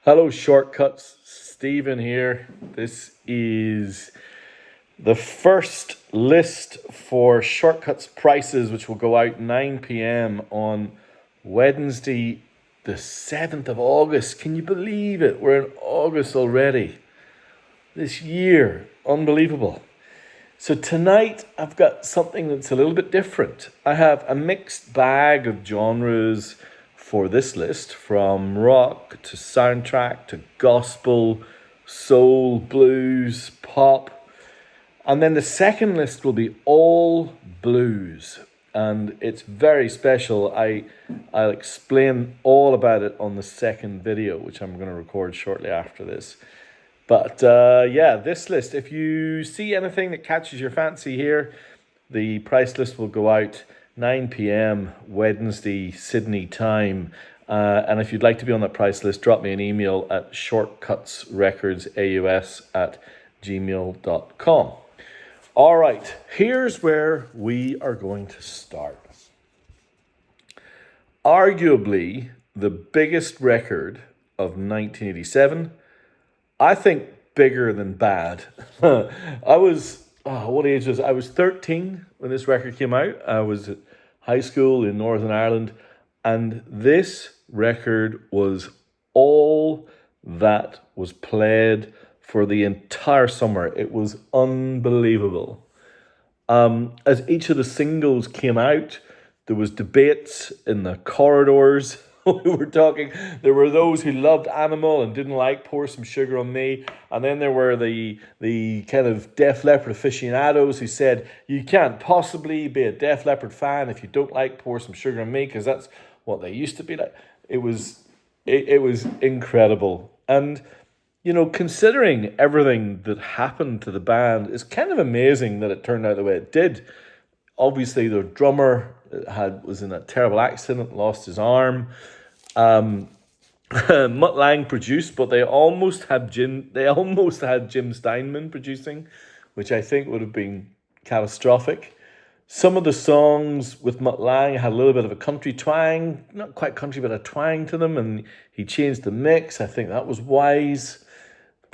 Hello, Shortcuts. Stephen here. This is the first list for Shortcuts prices, which will go out 9 p.m. on Wednesday, the 7th of August. Can you believe it? We're in August already. This year. Unbelievable. So tonight I've got something that's a little bit different. I have a mixed bag of genres for this list, from rock to soundtrack to gospel, soul, blues, pop. And then the second list will be all blues. And it's very special. I'll explain all about it on the second video, which I'm going to record shortly after this. But yeah, this list, if you see anything that catches your fancy here, the price list will go out 9 p.m. Wednesday, Sydney time. And if you'd like to be on that price list, drop me an email at shortcutsrecordsaus@gmail.com. All right, here's where we are going to start. Arguably the biggest record of 1987. I think bigger than bad. I was, what age was I? I was 13 when this record came out. I was at high school in Northern Ireland, and this record was all that was played for the entire summer. It was unbelievable. As each of the singles came out, there was debates in the corridors. We were talking, there were those who loved Animal and didn't like Pour Some Sugar on Me. And then there were the kind of Def Leppard aficionados who said, you can't possibly be a Def Leppard fan if you don't like Pour Some Sugar on Me, because that's what they used to be like. It was incredible. And, you know, considering everything that happened to the band, it's kind of amazing that it turned out the way it did. Obviously, their drummer was in a terrible accident, lost his arm. Mutt Lange produced, but they almost had Jim Steinman producing, which I think would have been catastrophic. Some of the songs with Mutt Lange had a little bit of a country twang, not quite country, but a twang to them, and he changed the mix. I think that was wise.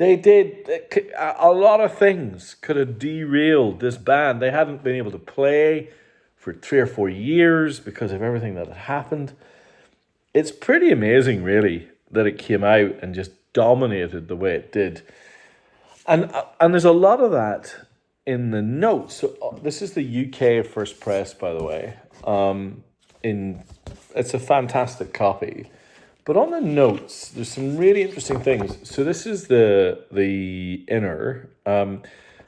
A lot of things could have derailed this band. They hadn't been able to play for 3 or 4 years because of everything that had happened. It's pretty amazing, really, that it came out and just dominated the way it did. And there's a lot of that in the notes. So this is the UK first press, by the way. It's a fantastic copy. But on the notes, there's some really interesting things. So this is the inner.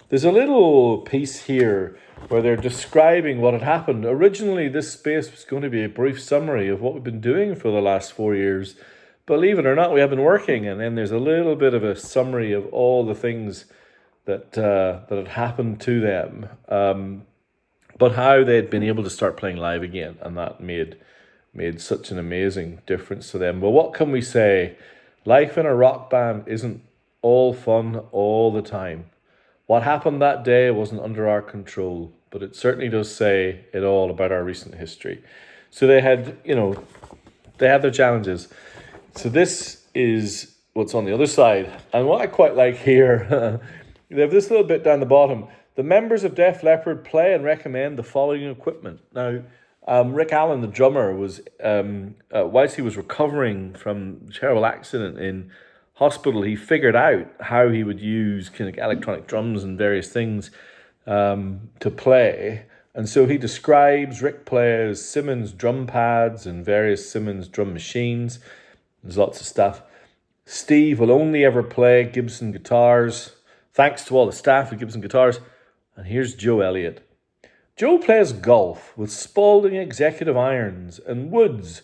There's a little piece here where they're describing what had happened. Originally, this space was going to be a brief summary of what we've been doing for the last 4 years. Believe it or not, we have been working. And then there's a little bit of a summary of all the things that had happened to them. But how they had been able to start playing live again. And that made such an amazing difference to them. But what can we say? Life in a rock band isn't all fun all the time. What happened that day wasn't under our control, but it certainly does say it all about our recent history. So they had their challenges. So this is what's on the other side. And what I quite like here, they have this little bit down the bottom. The members of Def Leppard play and recommend the following equipment. Now, Rick Allen, the drummer, was whilst he was recovering from a terrible accident in hospital, he figured out how he would use kind of electronic drums and various things to play. And so he describes Rick plays Simmons drum pads and various Simmons drum machines. There's lots of stuff. Steve will only ever play Gibson guitars, thanks to all the staff at Gibson Guitars. And here's Joe Elliott. Joe plays golf with Spalding executive irons and Woods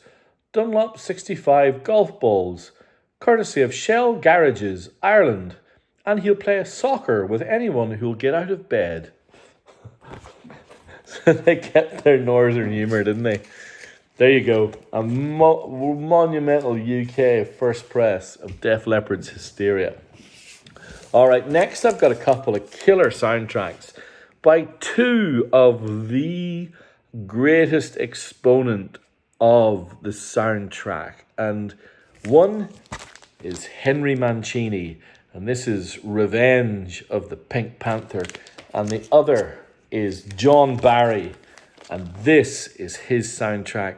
Dunlop 65 golf balls, courtesy of Shell Garages, Ireland, and he'll play soccer with anyone who'll get out of bed. So they kept their northern humour, didn't they? There you go. A monumental UK first press of Def Leppard's Hysteria. All right, next I've got a couple of killer soundtracks by two of the greatest exponent of the soundtrack. And one is Henry Mancini, and this is Revenge of the Pink Panther. And the other is John Barry, and this is his soundtrack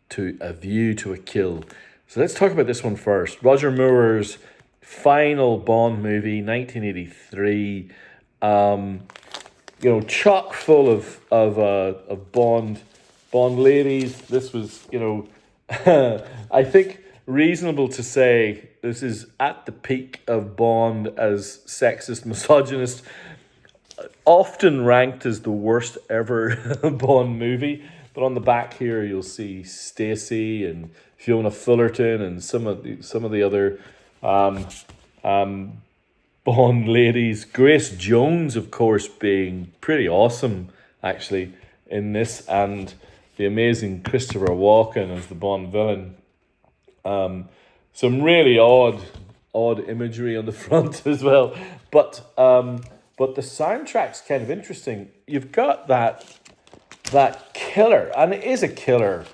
to A View to a Kill. So let's talk about this one first. Roger Moore's final Bond movie, 1983. Chock full of Bond ladies. This was, I think reasonable to say this is at the peak of Bond as sexist, misogynist, often ranked as the worst ever Bond movie. But on the back here, you'll see Stacey and Fiona Fullerton and some of the other Bond ladies. Grace Jones, of course, being pretty awesome actually in this, and the amazing Christopher Walken as the Bond villain. Some really odd imagery on the front as well, but the soundtrack's kind of interesting. You've got that killer, and it is a killer,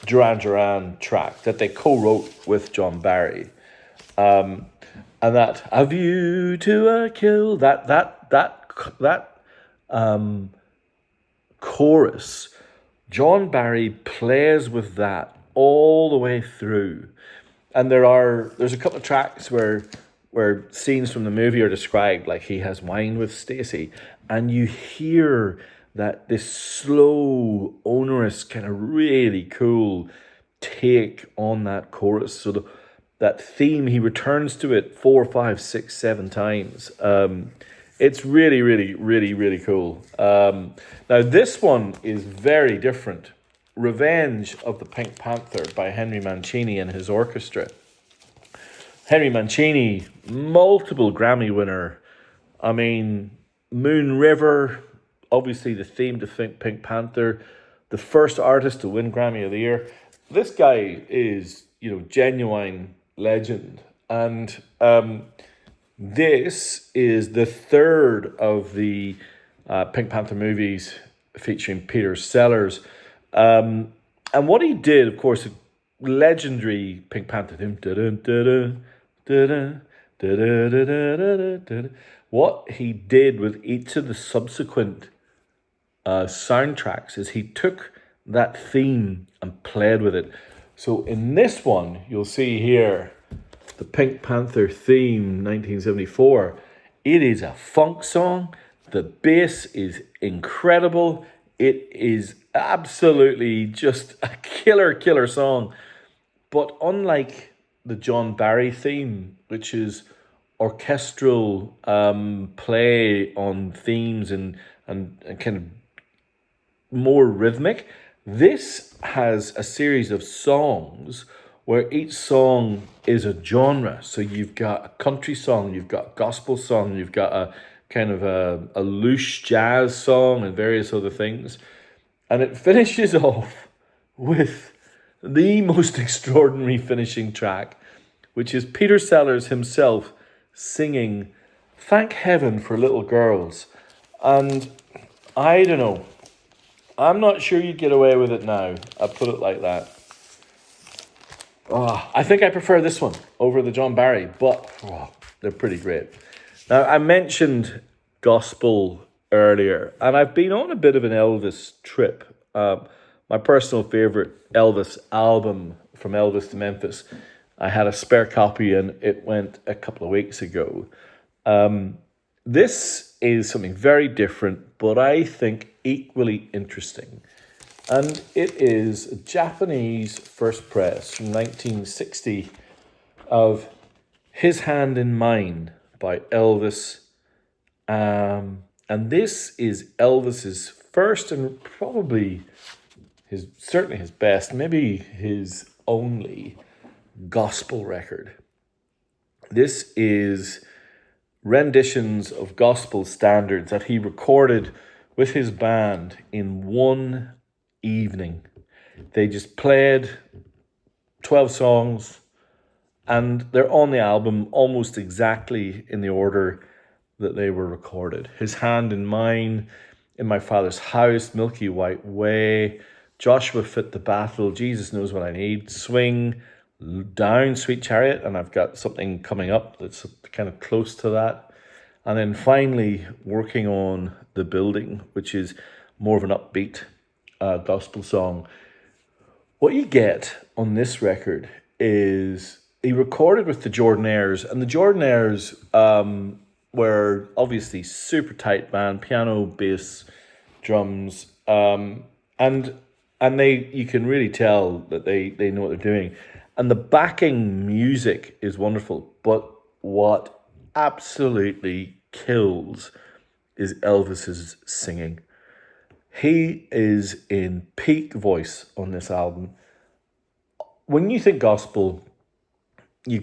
Duran Duran track that they co-wrote with John Barry, and that A View to a Kill, that chorus, John Barry plays with that all the way through, and there's a couple of tracks where scenes from the movie are described, like he has wine with Stacey, and you hear that this slow, onerous, kind of really cool take on that chorus. So that theme, he returns to it 4, 5, 6, 7 times. It's really, really, really, really cool. Now, this one is very different. Revenge of the Pink Panther by Henry Mancini and his orchestra. Henry Mancini, multiple Grammy winner. I mean, Moon River, obviously the theme to Pink Panther, the first artist to win Grammy of the Year. This guy is, genuine legend. And this is the third of the Pink Panther movies featuring Peter Sellers. And what he did, of course, legendary Pink Panther theme. What he did with each of the subsequent soundtracks is he took that theme and played with it. So in this one, you'll see here the Pink Panther theme, 1974. It is a funk song. The bass is incredible. It is absolutely just a killer song. But unlike the John Barry theme, which is orchestral play on themes and kind of more rhythmic, this has a series of songs where each song is a genre. So you've got a country song, you've got a gospel song, you've got a kind of a loose jazz song and various other things. And it finishes off with the most extraordinary finishing track, which is Peter Sellers himself singing Thank Heaven for Little Girls. And I don't know, I'm not sure you'd get away with it now. I'll put it like that. I think I prefer this one over the John Barry, but they're pretty great. Now, I mentioned gospel earlier, and I've been on a bit of an Elvis trip. My personal favorite Elvis album, From Elvis to Memphis, I had a spare copy and it went a couple of weeks ago. This is something very different, but I think equally interesting. And it is a Japanese first press from 1960 of His Hand in Mine by Elvis. And this is Elvis's first and probably certainly his best, maybe his only gospel record. This is renditions of gospel standards that he recorded with his band in one evening. They just played 12 songs and they're on the album almost exactly in the order that they were recorded. His Hand in Mine, In My Father's House, Milky White Way, Joshua Fit the Battle, Jesus Knows What I Need, Swing, down Sweet Chariot, and I've got something coming up that's kind of close to that. And then finally working on The Building, which is more of an upbeat gospel song. What you get on this record is he recorded with the Jordanaires, and the Jordanaires were obviously super tight band, piano, bass, drums, and they you can really tell that they know what they're doing, and the backing music is wonderful. But what absolutely kills is Elvis's singing. He is in peak voice on this album. When you think gospel, you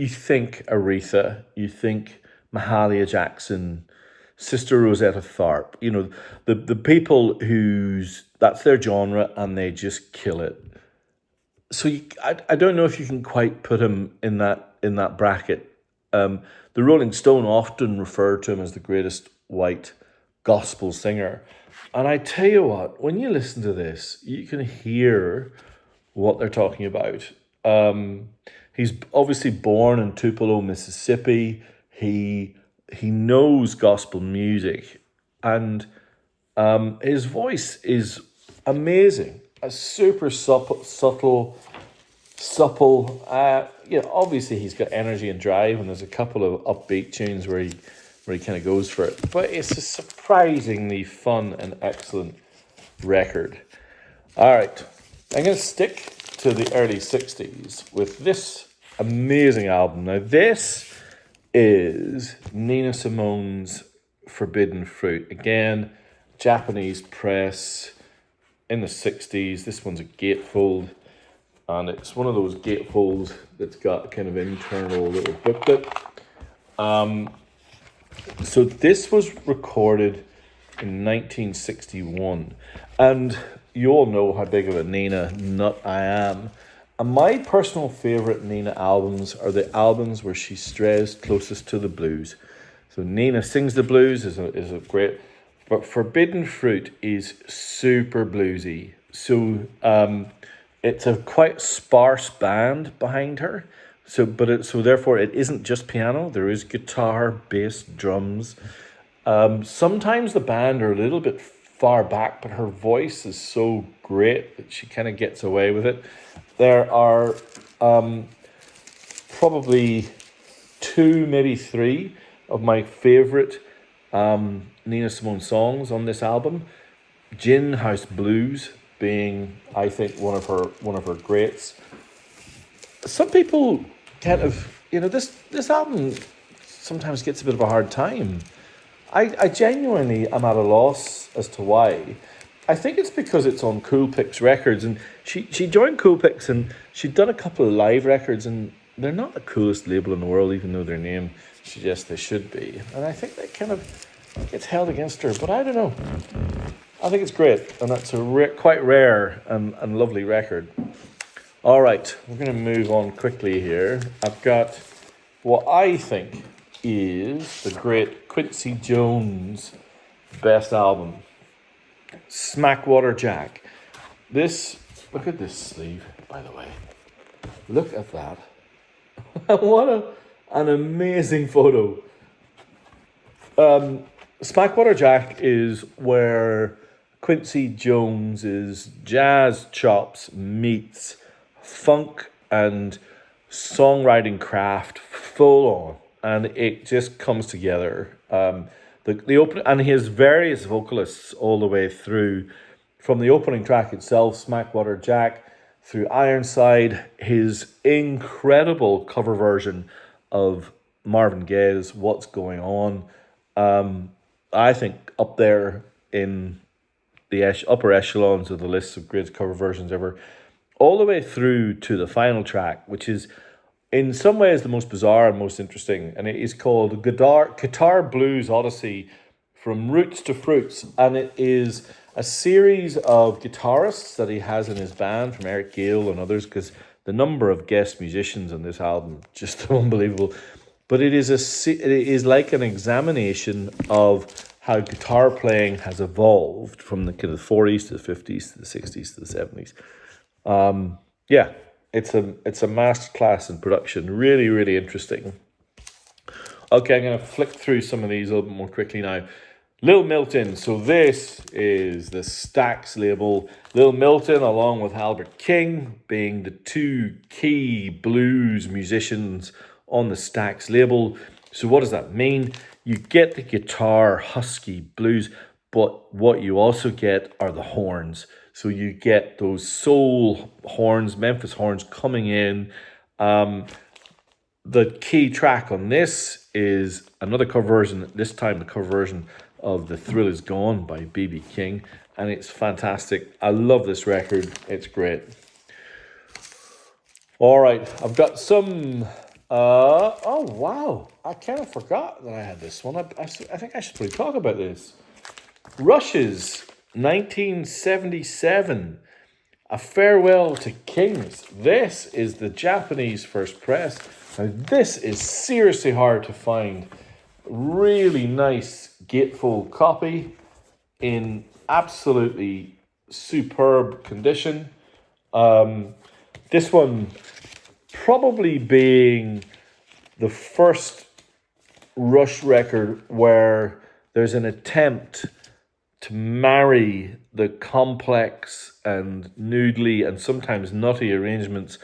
think Aretha, you think Mahalia Jackson, Sister Rosetta Tharpe. You know, the people whose that's their genre and they just kill it. So I don't know if you can quite put him in that bracket. The Rolling Stone often referred to him as the greatest white gospel singer. And I tell you what, when you listen to this, you can hear what they're talking about. He's obviously born in Tupelo, Mississippi. He knows gospel music, and his voice is amazing. A super supple. Obviously he's got energy and drive, and there's a couple of upbeat tunes where he kind of goes for it. But it's a surprisingly fun and excellent record. All right, I'm going to stick to the early 60s with this amazing album. Now, this is Nina Simone's Forbidden Fruit. Again, Japanese press in the 60s. This one's a gatefold, and it's one of those gatefolds that's got kind of internal little booklet. So this was recorded in 1961, and you all know how big of a Nina nut I am. And my personal favourite Nina albums are the albums where she strays closest to the blues. So Nina Sings the Blues is a great, but Forbidden Fruit is super bluesy. So it's a quite sparse band behind her. So therefore it isn't just piano. There is guitar, bass, drums. Sometimes the band are a little bit far back, but her voice is so great that she kind of gets away with it. There are probably 2, maybe 3 of my favourite Nina Simone songs on this album. Gin House Blues being, I think, one of her greats. Some people kind of, this album sometimes gets a bit of a hard time. I genuinely am at a loss as to why. I think it's because it's on Cool Pix Records, and she joined Cool Pix, and she'd done a couple of live records, and they're not the coolest label in the world, even though their name suggests they should be. And I think that kind of gets held against her, but I don't know. I think it's great, and that's a quite rare and lovely record. All right, we're going to move on quickly here. I've got what I think is the great Quincy Jones best album, Smackwater Jack. Look at this sleeve, by the way. Look at that. What an amazing photo. Smackwater Jack is where Quincy Jones's jazz chops meets funk and songwriting craft full on, and it just comes together. The open, and he has various vocalists all the way through, from the opening track itself, Smackwater Jack, through Ironside, his incredible cover version of Marvin Gaye's "What's Going On." I think up there in the upper echelons of the list of great cover versions ever, all the way through to the final track, which is in some ways the most bizarre and most interesting, and it is called Guitar Blues Odyssey, From Roots to Fruits, and it is a series of guitarists that he has in his band, from Eric Gale and others, because the number of guest musicians on this album just unbelievable. But it is like an examination of how guitar playing has evolved from the kind of 40s to the 50s to the 60s to the 70s. it's a masterclass in production. Really, really interesting. Okay, I'm going to flick through some of these a little bit more quickly now. Lil Milton. So this is the Stax label. Lil Milton, along with Albert King, being the two key blues musicians on the Stax label. So what does that mean? You get the guitar, husky blues, but what you also get are the horns. So you get those soul horns, Memphis horns coming in. The key track on this is another cover version, this time the cover version of The Thrill Is Gone by B.B. King, and it's fantastic. I love this record. It's great. All right, I've got some... oh, wow. I kind of forgot that I had this one. I think I should probably talk about this. Rush's 1977, A Farewell to Kings. This is the Japanese first press. Now, this is seriously hard to find. Really nice gatefold copy in absolutely superb condition. This one probably being the first Rush record where there's an attempt to marry the complex and noodly and sometimes nutty arrangements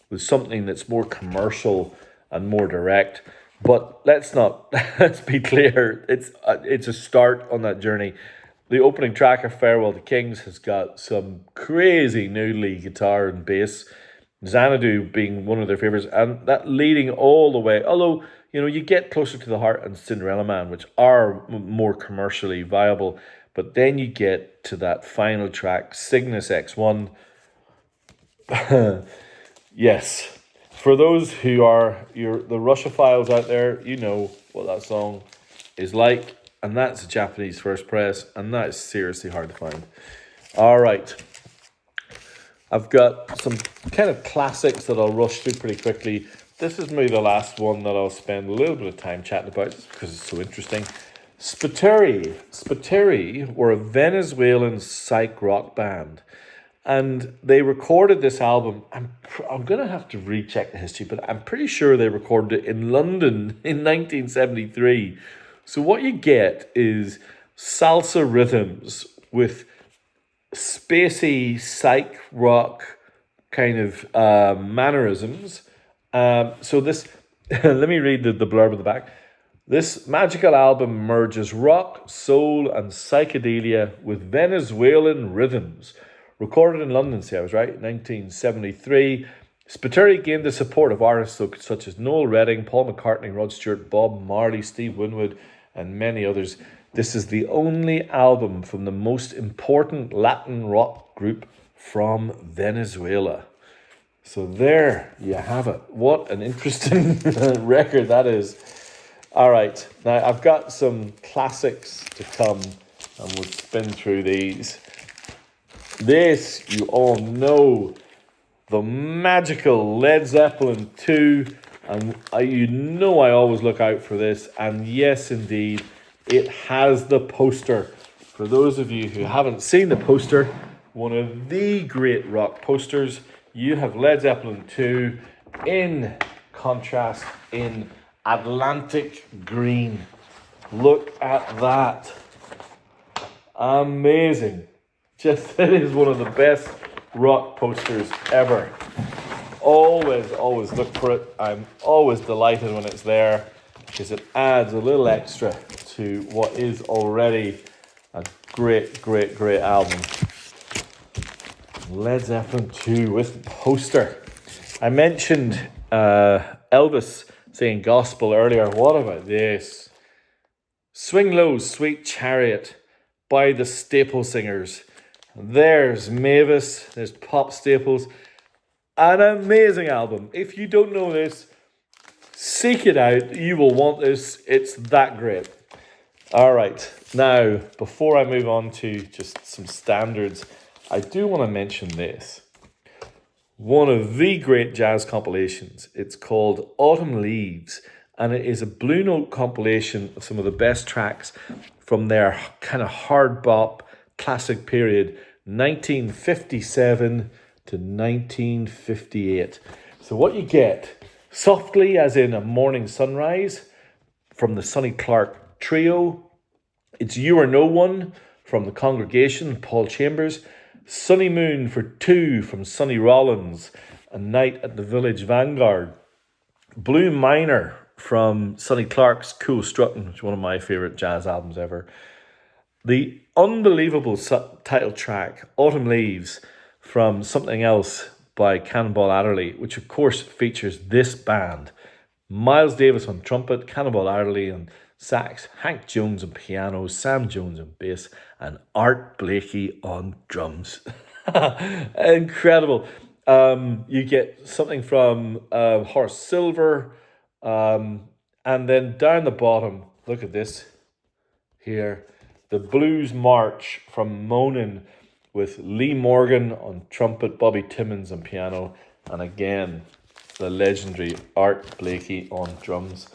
with something that's more commercial and more direct. But let's be clear, it's a start on that journey. The opening track of Farewell to Kings has got some crazy noodly guitar and bass, Xanadu being one of their favorites, and that leading all the way, although, you know, you get Closer to the Heart and Cinderella Man, which are more commercially viable, but then you get to that final track, Cygnus X1. Yes. For those who are the Rushophiles out there, you know what that song is like. And that's a Japanese first press. And that is seriously hard to find. All right. I've got some kind of classics that I'll rush through pretty quickly. This is maybe the last one that I'll spend a little bit of time chatting about just because it's so interesting. Spiteri. Spiteri were a Venezuelan psych rock band. And they recorded this album. I'm going to have to recheck the history, but I'm pretty sure they recorded it in London in 1973. So what you get is salsa rhythms with spacey psych rock kind of mannerisms. So this, let me read the blurb at the back. This magical album merges rock, soul, and psychedelia with Venezuelan rhythms. Recorded in London, see I was right, 1973. Spiteri gained the support of artists such as Noel Redding, Paul McCartney, Rod Stewart, Bob Marley, Steve Winwood, and many others. This is the only album from the most important Latin rock group from Venezuela. So there you have it. What an interesting record that is. All right, now I've got some classics to come, and we'll spin through these. This, you all know, the magical Led Zeppelin 2, and you know I always look out for this, and yes, indeed, it has the poster. For those of you who haven't seen the poster, one of the great rock posters, you have Led Zeppelin 2 in contrast in Atlantic green. Look at that. Amazing. Just, it is one of the best rock posters ever. Always look for it. I'm always delighted when it's there because it adds a little extra to what is already a great album. Led Zeppelin 2 with poster. I mentioned Elvis saying gospel earlier. What about this? Swing Low, Sweet Chariot by the Staple Singers. There's Mavis, there's Pop Staples. An amazing album. If you don't know this, seek it out. You will want this. It's that great. All right. Now, before I move on to just some standards, I do want to mention this. One of the great jazz compilations. It's called Autumn Leaves, and it is a Blue Note compilation of some of the best tracks from their kind of hard bop classic period, 1957 to 1958. So what you get, Softly as in A Morning Sunrise from the Sonny Clark Trio. It's You or No One from The Congregation, Paul Chambers. Sunny Moon for Two from Sonny Rollins. A Night at the Village Vanguard. Blue Miner from Sonny Clark's Cool Struttin', which is one of my favourite jazz albums ever. The unbelievable title track, Autumn Leaves, from Something Else by Cannonball Adderley, which of course features this band. Miles Davis on trumpet, Cannonball Adderley on sax, Hank Jones on piano, Sam Jones on bass, and Art Blakey on drums. Incredible. You get something from Horace Silver, and then down the bottom, look at this here, the Blues March from Moanin' with Lee Morgan on trumpet, Bobby Timmons on piano, and again, the legendary Art Blakey on drums.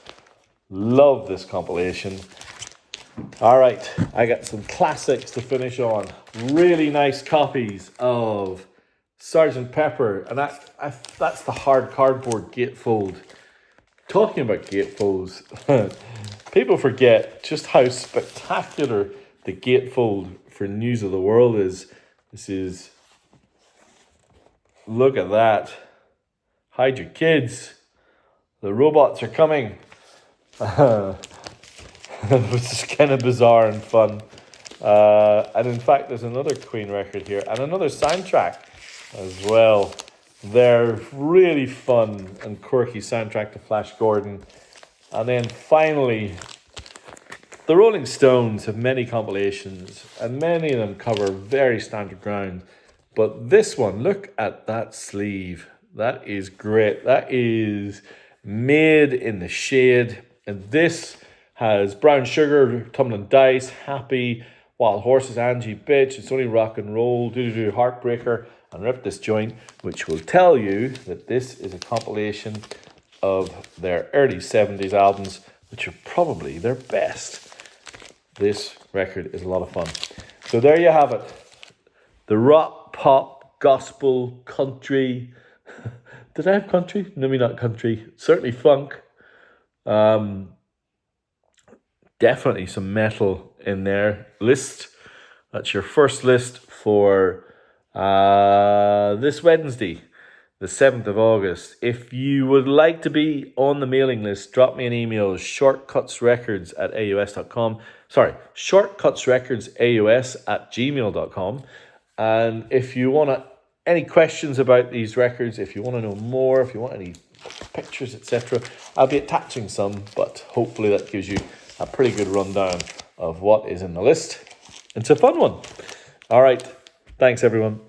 Love this compilation. All right, I got some classics to finish on. Really nice copies of Sgt. Pepper, and that's the hard cardboard gatefold. Talking about gatefolds, people forget just how spectacular the gatefold for News of the World is. Look at that. Hide your kids. The robots are coming. Which is kind of bizarre and fun. And in fact, there's another Queen record here and another soundtrack as well. They're really fun and quirky soundtrack to Flash Gordon. And then finally, the Rolling Stones have many compilations, and many of them cover very standard ground. But this one, look at that sleeve. That is great. That is made in the shade. And this has Brown Sugar, Tumbling Dice, Happy, Wild Horses, Angie Bitch, It's Only Rock and Roll, Doo-Doo-Doo, Heartbreaker, and Rip This Joint, which will tell you that this is a compilation of their early 70s albums, which are probably their best. This record is a lot of fun. So there you have it. The rock, pop, gospel, country. Did I have country? No, maybe not country. Certainly funk. Definitely some metal in there. List. That's your first list for this Wednesday, the 7th of August. If you would like to be on the mailing list, drop me an email, shortcutsrecords@aus.com. Sorry, shortcutsrecordsaus@gmail.com. And if you want any questions about these records, if you want to know more, if you want any pictures, etc., I'll be attaching some, but hopefully that gives you a pretty good rundown of what is in the list. It's a fun one. All right. Thanks, everyone.